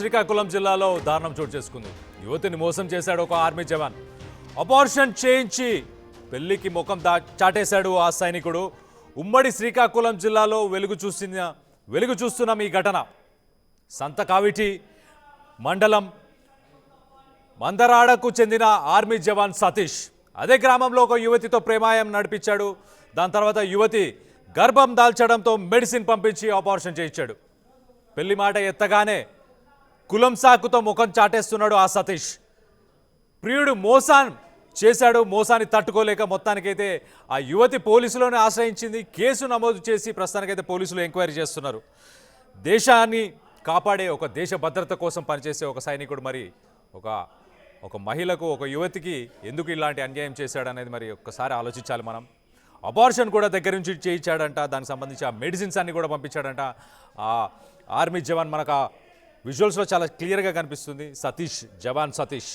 శ్రీకాకుళం జిల్లాలో దారుణం చోటు చేసుకుంది. యువతిని మోసం చేశాడు ఒక ఆర్మీ జవాన్. అబార్షన్ చేయించి పెళ్లికి ముఖం చాటేశాడు ఆ సైనికుడు. ఉమ్మడి శ్రీకాకుళం జిల్లాలో వెలుగు చూస్తున్న ఈ ఘటన సంతకావిటి మండలం మందరాడకు చెందిన ఆర్మీ జవాన్ సతీష్ అదే గ్రామంలో ఒక యువతితో ప్రేమాయం నడిపించాడు. దాని తర్వాత యువతి గర్భం దాల్చడంతో మెడిసిన్ పంపించి అబార్షన్ చేయించాడు. పెళ్లి మాట ఎత్తగానే కులం సాకుతో ముఖం చాటేస్తున్నాడు ఆ సతీష్. ప్రియుడు మోసాన్ని తట్టుకోలేక మొత్తానికైతే ఆ యువతి పోలీసులను ఆశ్రయించింది. కేసు నమోదు చేసి ప్రస్తుతానికైతే పోలీసులు ఎంక్వైరీ చేస్తున్నారు. దేశాన్ని కాపాడే ఒక దేశ భద్రత కోసం పనిచేసే ఒక సైనికుడు మరి ఒక మహిళకు ఒక యువతికి ఎందుకు ఇలాంటి అన్యాయం చేశాడనేది మరి ఒక్కసారి ఆలోచించాలి మనం. అబార్షన్ కూడా దగ్గర నుంచి చేయించాడంట. దానికి సంబంధించి ఆ మెడిసిన్స్ అన్ని కూడా పంపించాడంట ఆ ఆర్మీ జవాన్. మనకు విజువల్స్లో చాలా క్లియర్గా కనిపిస్తుంది జవాన్ సతీష్.